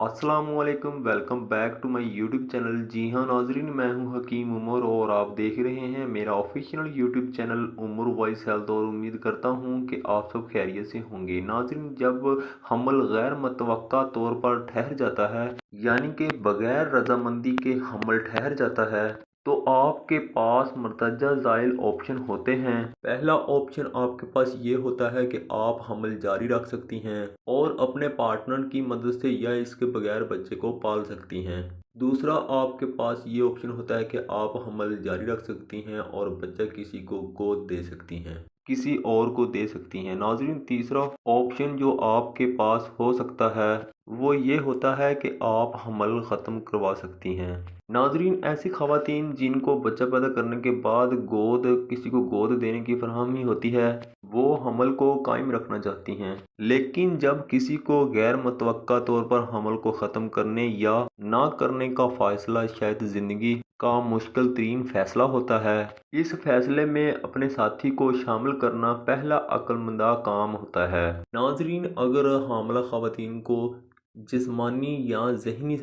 अस्सलामुअलैकुम, welcome back to my YouTube channel. जी हाँ नाजरीन, मैं हूँ हकीम उमर और आप देख रहे हैं मेरा official YouTube channel Umar voice health. और उम्मीद करता हूँ कि आप सब खैरियत से होंगे। नाजरीन, जब हमल गैर मतवक्का तौर पर ठहर जाता है, यानी कि बगैर रजामंदी के हमल ठहर जाता है, तो आपके पास मर्तजा ज़ाइल ऑप्शन होते हैं। पहला ऑप्शन आपके पास ये होता है कि आप हमल जारी रख सकती हैं और अपने पार्टनर की मदद से या इसके बगैर बच्चे को पाल सकती हैं। दूसरा आपके पास ये ऑप्शन होता है कि आप हमल जारी रख सकती हैं और बच्चा किसी को गोद दे सकती हैं, किसी और को दे सकती हैं। नाजरीन, तीसरा ऑप्शन जो आपके पास हो सकता है वो ये होता है कि आप हमल ख़त्म करवा सकती हैं। नाजरीन, ऐसी ख़वातीन जिनको बच्चा पैदा करने के बाद किसी को गोद देने की फरहमी होती है, वो हमल को कायम रखना चाहती हैं। लेकिन जब किसी को गैर मुतवक्का तौर पर हमल को ख़त्म करने या ना करने का फ़ैसला शायद ज़िंदगी का मुश्किल तरीन फ़ैसला होता है, इस फैसले में अपने साथी को शामिल करना पहला अक्लमंदा काम होता है। नाजरीन, अगर हामला ख़वातीन को जिस्मानी या ज़हनी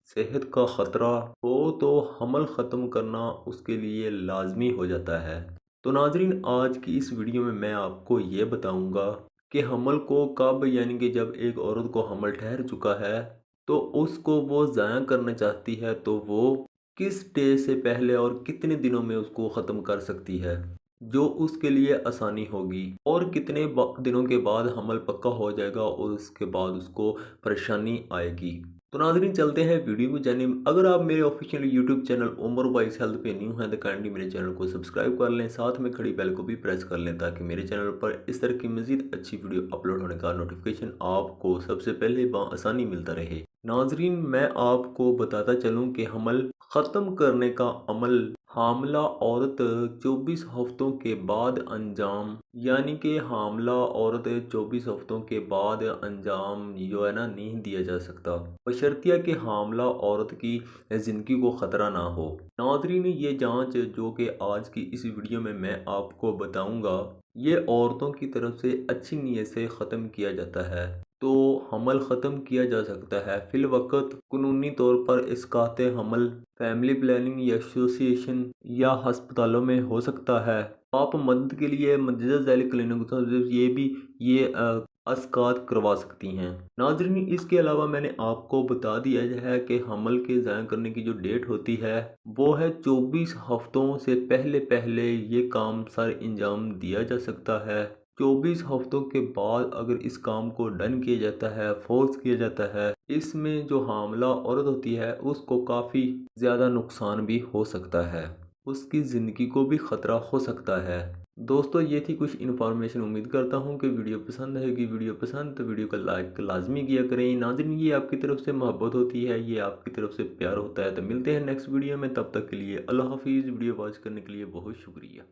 सेहत का ख़तरा हो तो हमल ख़त्म करना उसके लिए लाजमी हो जाता है। तो नाजरीन, आज की इस वीडियो में मैं आपको ये बताऊंगा कि हमल को कब, यानी कि जब एक औरत को हमल ठहर चुका है तो उसको वो ज़ाया करना चाहती है तो वो किस डे से पहले और कितने दिनों में उसको ख़त्म कर सकती है जो उसके लिए आसानी होगी, और कितने दिनों के बाद हमल पक्का हो जाएगा और उसके बाद उसको परेशानी आएगी। तो नाज़रीन, चलते हैं वीडियो को जानिब। अगर आप मेरे official YouTube channel Umar voice health पे न्यू हैं तो काइंडली मेरे चैनल को सब्सक्राइब कर लें, साथ में खड़ी बेल को भी प्रेस कर लें ताकि मेरे चैनल पर इस तरह की मज़ीद अच्छी वीडियो अपलोड होने का नोटिफिकेशन आपको सबसे पहले बआसानी मिलता रहे। नाजरीन, मैं आपको बताता चलूँ कि हमल ख़त्म करने का अमल हामला औरत 24 हफ्तों के बाद अंजाम, यानी कि हामला औरत 24 हफ्तों के बाद अंजाम जो है ना नहीं दिया जा सकता, बशर्तिया कि हामला औरत की ज़िंदगी को ख़तरा ना हो। नाजरीन, ये जांच जो कि आज की इस वीडियो में मैं आपको बताऊंगा, ये औरतों की तरफ से अच्छी नीयत से ख़त्म किया जाता है तो हमल ख़त्म किया जा सकता है। फिल वक़्त कानूनी तौर पर इसकाते हमल फैमिली प्लानिंग या एसोसिएशन या हस्पतालों में हो सकता है। आप मदद के लिए मदद ज़ैली क्लिनिक ये भी ये अस्कात करवा सकती हैं। नाज़रीन, इसके अलावा मैंने आपको बता दिया है कि हमल के ज़ाया करने की जो डेट होती है वो है 24 हफ्तों से पहले पहले ये काम सर अंजाम दिया जा सकता है। 24 हफ्तों के बाद अगर इस काम को डन किया जाता है, फोर्स किया जाता है, इसमें जो हामला औरत होती है उसको काफ़ी ज़्यादा नुकसान भी हो सकता है, उसकी ज़िंदगी को भी ख़तरा हो सकता है। दोस्तों, ये थी कुछ इन्फॉर्मेशन। उम्मीद करता हूँ कि वीडियो पसंद आएगी। वीडियो पसंद तो वीडियो को लाइक लाजमी किया करें। नाज़रीन, ये आपकी तरफ से मोहब्बत होती है, ये आपकी तरफ से प्यार होता है। तो मिलते हैं नेक्स्ट वीडियो में, तब तक के लिए अल्लाह हाफिज़। वीडियो वॉच करने के लिए बहुत शुक्रिया।